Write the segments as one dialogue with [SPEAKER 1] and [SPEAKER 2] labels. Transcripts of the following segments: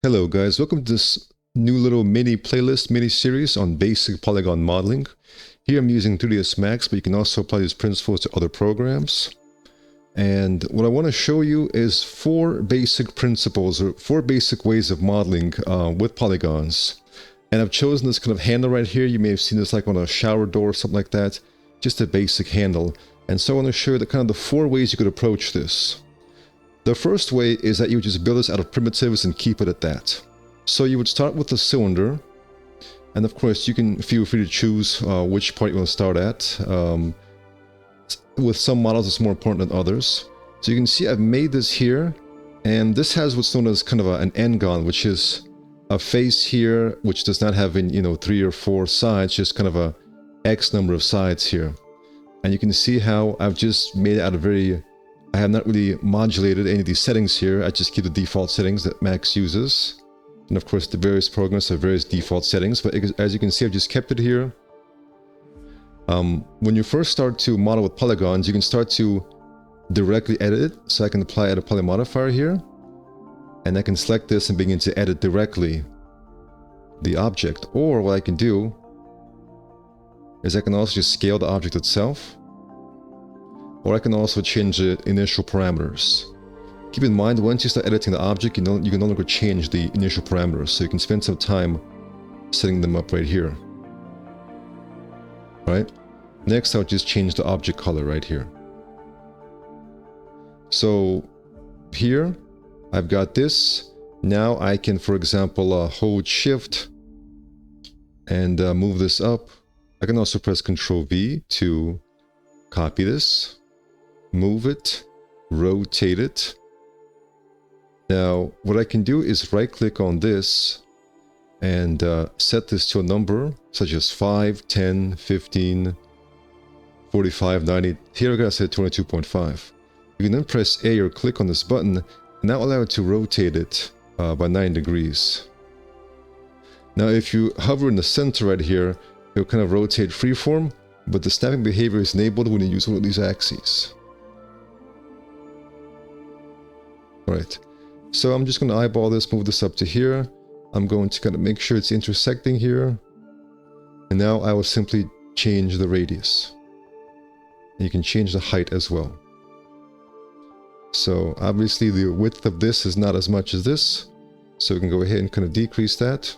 [SPEAKER 1] Hello guys, welcome to this new little mini playlist, mini series on basic polygon modeling. Here I'm using 3ds Max, but you can also apply these principles to other programs. And what I want to show you is 4 basic principles or 4 basic ways of modeling with polygons. And I've chosen this kind of handle right here. You may have seen this like on a shower door or something like that. Just a basic handle. And so I want to show you the kind of the 4 ways you could approach this. The first way is that you would just build this out of primitives and keep it at that. So you would start with the cylinder, and of course you can feel free to choose which part you want to start at. With some models it's more important than others. So you can see I've made this here, and this has what's known as kind of an n-gon, which is a face here which does not have 3 or 4 sides, just kind of a X number of sides here. And you can see how I've just made it out of I have not really modulated any of these settings here. I just keep the default settings that Max uses. And of course the various programs have various default settings, but as you can see I've just kept it here. When you first start to model with polygons, you can start to directly edit it. So I can apply a poly modifier here, and I can select this and begin to edit directly the object. Or what I can do is I can also just scale the object itself. Or I can also change the initial parameters. Keep in mind, once you start editing the object, you can no longer change the initial parameters, so you can spend some time setting them up right here. Right? Next, I'll just change the object color right here. So here, I've got this. Now I can, for example, hold Shift and move this up. I can also press Ctrl V to copy this. Move it, rotate it. Now, what I can do is right-click on this and set this to a number such as 5, 10, 15, 45, 90. Here I gotta set 22.5. You can then press A or click on this button, and that will allow it to rotate it by 9 degrees. Now, if you hover in the center right here, it'll kind of rotate freeform, but the snapping behavior is enabled when you use one of these axes. Right, so I'm just going to eyeball this, move this up to here. I'm going to kind of make sure it's intersecting here. And now I will simply change the radius. And you can change the height as well. So obviously the width of this is not as much as this. So we can go ahead and kind of decrease that.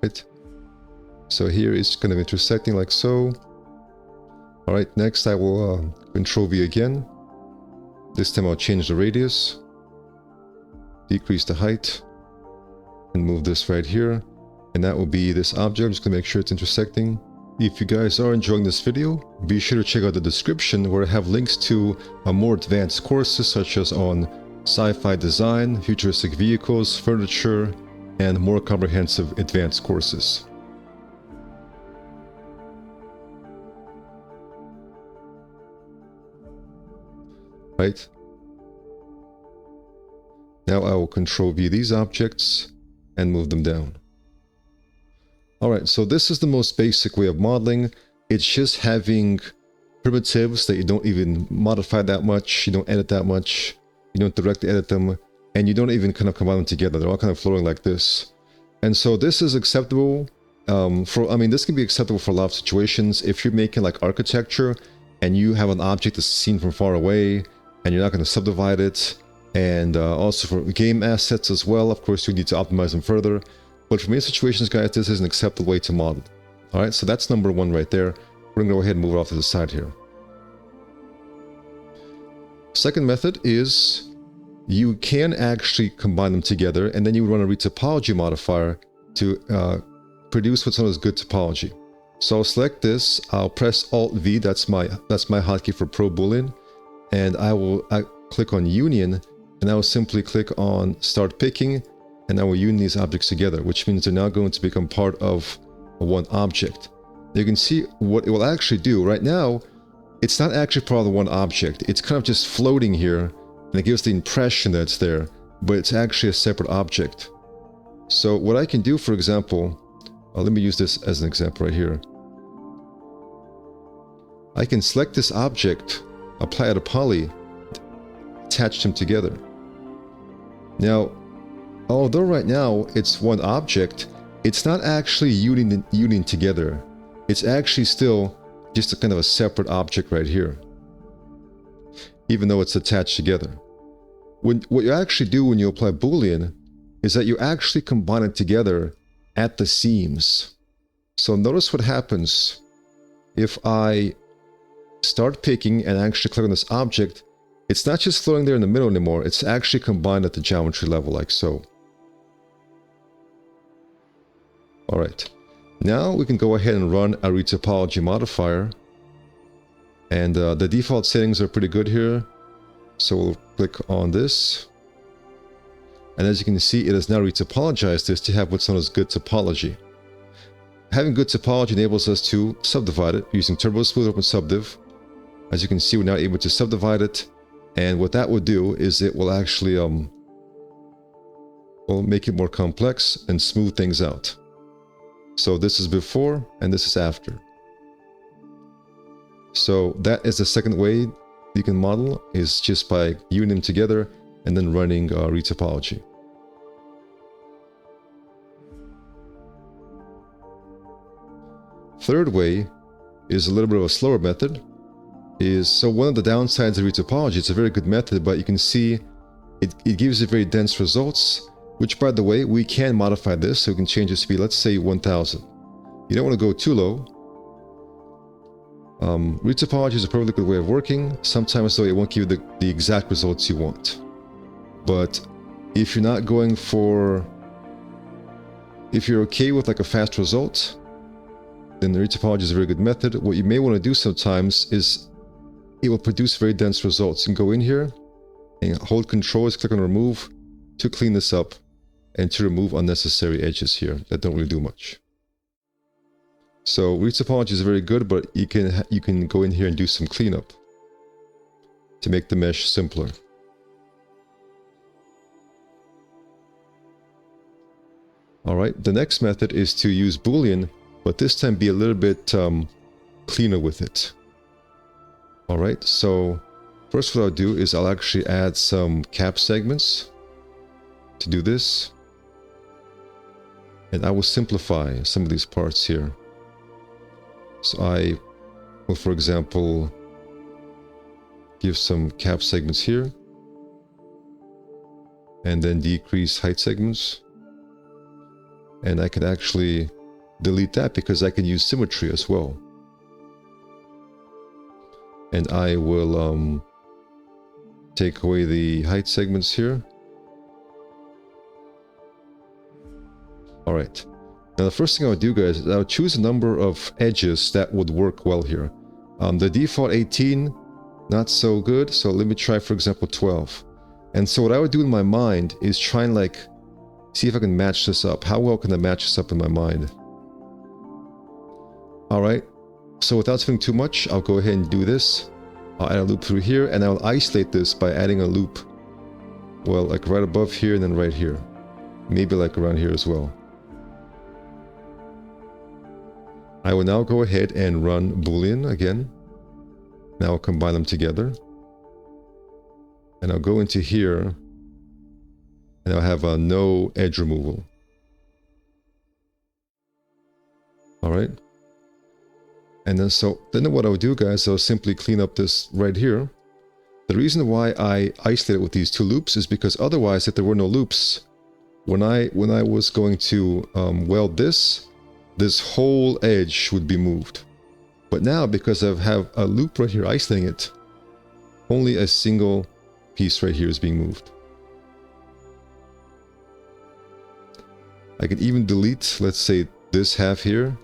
[SPEAKER 1] Right. So here it's kind of intersecting like so. Alright, next I will Ctrl V again. This time I'll change the radius, decrease the height, and move this right here. And that will be this object. I'm just gonna make sure it's intersecting. If you guys are enjoying this video, be sure to check out the description where I have links to more advanced courses such as on sci-fi design, futuristic vehicles, furniture, and more comprehensive advanced courses. Right. Now I will Ctrl V these objects and move them down. Alright, so this is the most basic way of modeling. It's just having primitives that you don't even modify that much, you don't edit that much, you don't directly edit them, and you don't even kind of combine them together. They're all kind of floating like this. And so this is acceptable this can be acceptable for a lot of situations. If you're making like architecture and you have an object that's seen from far away, and you're not going to subdivide it, and also for game assets as well, of course you need to optimize them further. But for many situations, guys, this is an acceptable way to model. Alright, so that's number 1 right there. We're going to go ahead and move it off to the side here. Second method is you can actually combine them together, and then you would run a retopology modifier to produce what's known as good topology. So I'll select this, I'll press Alt-V, that's my hotkey for Pro Boolean. And I click on Union, and I will simply click on Start Picking, and I will union these objects together, which means they're now going to become part of one object. You can see what it will actually do. Right now, it's not actually part of the one object. It's kind of just floating here, and it gives the impression that it's there, but it's actually a separate object. So what I can do, for example, let me use this as an example right here. I can select this object, apply it a poly, attach them together. Now, although right now it's one object, it's not actually uniting together. It's actually still just a kind of a separate object right here, even though it's attached together. What you actually do when you apply Boolean is that you actually combine it together at the seams. So notice what happens if I start picking and actually click on this object. It's not just floating there in the middle anymore, it's actually combined at the geometry level, like so. Alright, now we can go ahead and run a retopology modifier. And the default settings are pretty good here. So we'll click on this. And as you can see, it has now retopologized this to have what's known as good topology. Having good topology enables us to subdivide it using Turbo Smooth Open Subdiv. As you can see, we're now able to subdivide it. And what that will do is it will actually will make it more complex and smooth things out. So this is before and this is after. So that is the second way you can model, is just by uniting them together and then running retopology. Third way is a little bit of a slower method. So one of the downsides of retopology, it's a very good method, but you can see it gives you very dense results, which, by the way, we can modify this. So we can change the speed, let's say 1000. You don't want to go too low. Retopology is a perfectly good way of working. Sometimes though it won't give you the exact results you want. But if you're not going for, if you're okay with like a fast result, then the retopology is a very good method. What you may want to do sometimes is it will produce very dense results. You can go in here and hold Control, click on Remove to clean this up and to remove unnecessary edges here that don't really do much. So retopology is very good, but you can go in here and do some cleanup to make the mesh simpler. Alright, the next method is to use Boolean, but this time be a little bit cleaner with it. Alright, so first what I'll do is I'll actually add some cap segments to do this. And I will simplify some of these parts here. So I will, for example, give some cap segments here. And then decrease height segments. And I can actually delete that because I can use symmetry as well. And I will take away the height segments here. Alright. Now the first thing I would do, guys, is I would choose a number of edges that would work well here. The default 18, not so good. So let me try, for example, 12. And so what I would do in my mind is try and like see if I can match this up. How well can I match this up in my mind? Alright, so without spending too much, I'll go ahead and do this. I'll add a loop through here, and I'll isolate this by adding a loop, well, like right above here and then right here. Maybe like around here as well. I will now go ahead and run Boolean again. Now I'll combine them together. And I'll go into here, and I'll have a no edge removal. Alright. And then what I'll do, guys, I'll simply clean up this right here. The reason why I isolate it with these two loops is because otherwise, if there were no loops, when I was going to weld this whole edge would be moved. But now, because I have a loop right here isolating it, only a single piece right here is being moved. I can even delete, let's say, this half here.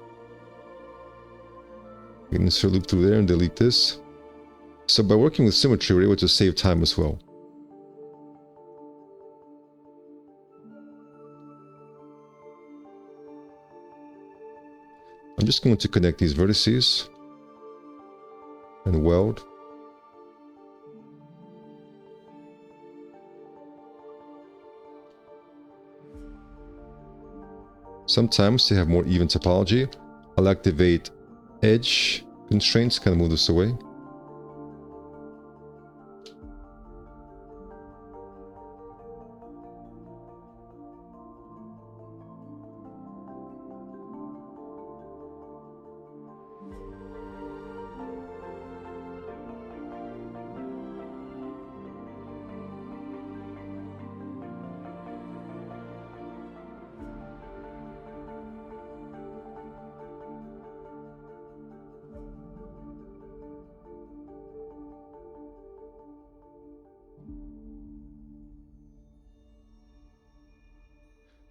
[SPEAKER 1] I can insert a loop through there and delete this. So by working with symmetry, we're able to save time as well. I'm just going to connect these vertices and weld. Sometimes to have more even topology, I'll activate edge constraints, kind of move this away.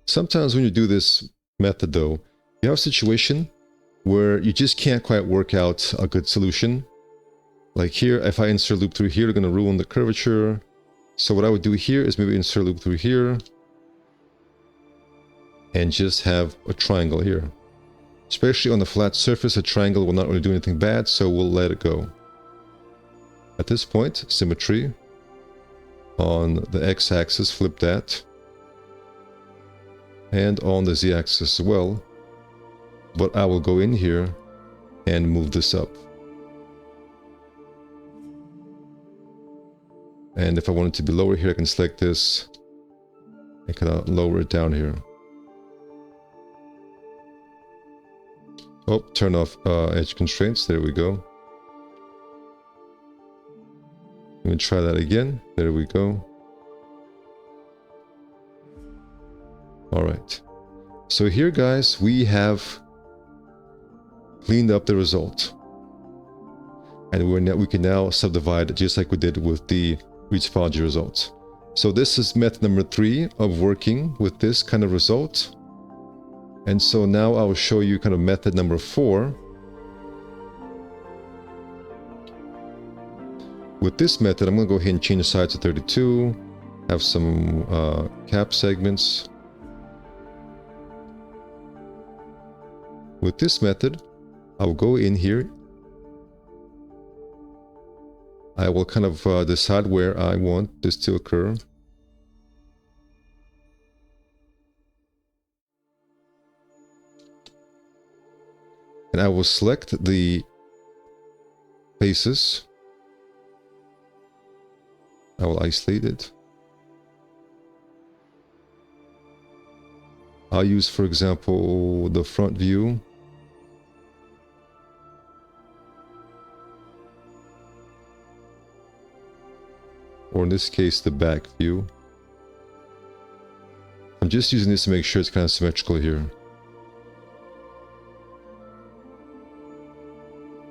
[SPEAKER 1] Sometimes when you do this method though, you have a situation where you just can't quite work out a good solution. Like here, if I insert loop through here, they're going to ruin the curvature. So what I would do here is maybe insert loop through here and just have a triangle here. Especially on the flat surface, a triangle will not really do anything bad, so we'll let it go. At this point, symmetry. On the x-axis, flip that. And on the z-axis as well. But I will go in here and move this up. And if I want it to be lower here, I can select this and kind of lower it down here. Oh, turn off edge constraints. There we go. Let me try that again. There we go. All right. So here, guys, we have cleaned up the result. And we can now subdivide just like we did with the retopology results. So this is method number 3 of working with this kind of result. And so now I will show you kind of method number 4. With this method, I'm going to go ahead and change the size to 32, have some cap segments. With this method, I will go in here. I will kind of decide where I want this to occur. And I will select the faces. I will isolate it. I'll use, for example, the front view. Or in this case, the back view. I'm just using this to make sure it's kind of symmetrical here.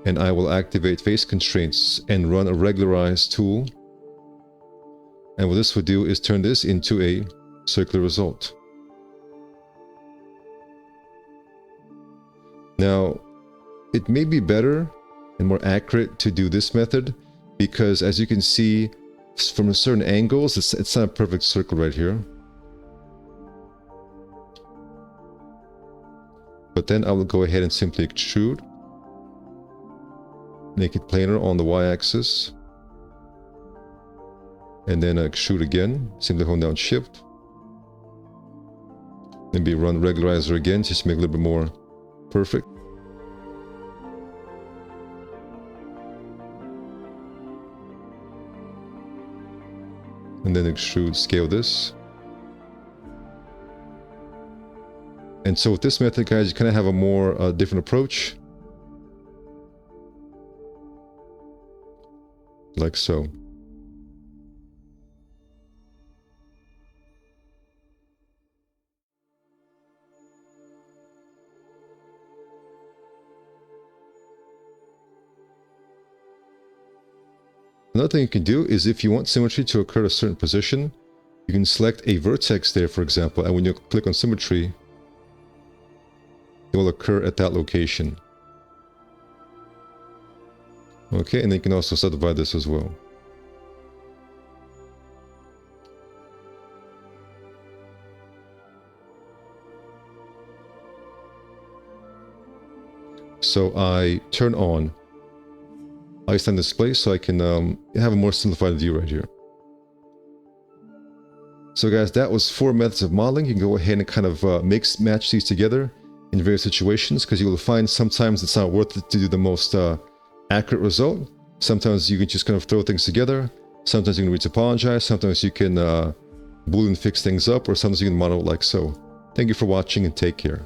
[SPEAKER 1] And I will activate face constraints and run a regularize tool. And what this would do is turn this into a circular result. Now, it may be better and more accurate to do this method because, as you can see, from certain angles, it's not a perfect circle right here. But then I will go ahead and simply extrude. Make it planar on the y-axis. And then extrude again. Simply hold down shift. Maybe run regularizer again, just to make it a little bit more perfect. And then extrude, scale this. And so with this method, guys, you kind of have a more different approach. Like so. Another thing you can do is if you want symmetry to occur at a certain position, you can select a vertex there, for example, and when you click on symmetry, it will occur at that location. Okay, and then you can also subdivide this as well. So I turn on isolate display so I can have a more simplified view right here. So guys, that was 4 methods of modeling. You can go ahead and kind of match these together in various situations, because you will find sometimes it's not worth it to do the most accurate result. Sometimes you can just kind of throw things together. Sometimes you can retopologize. Sometimes you can Boolean fix things up, or sometimes you can model like so. Thank you for watching and take care.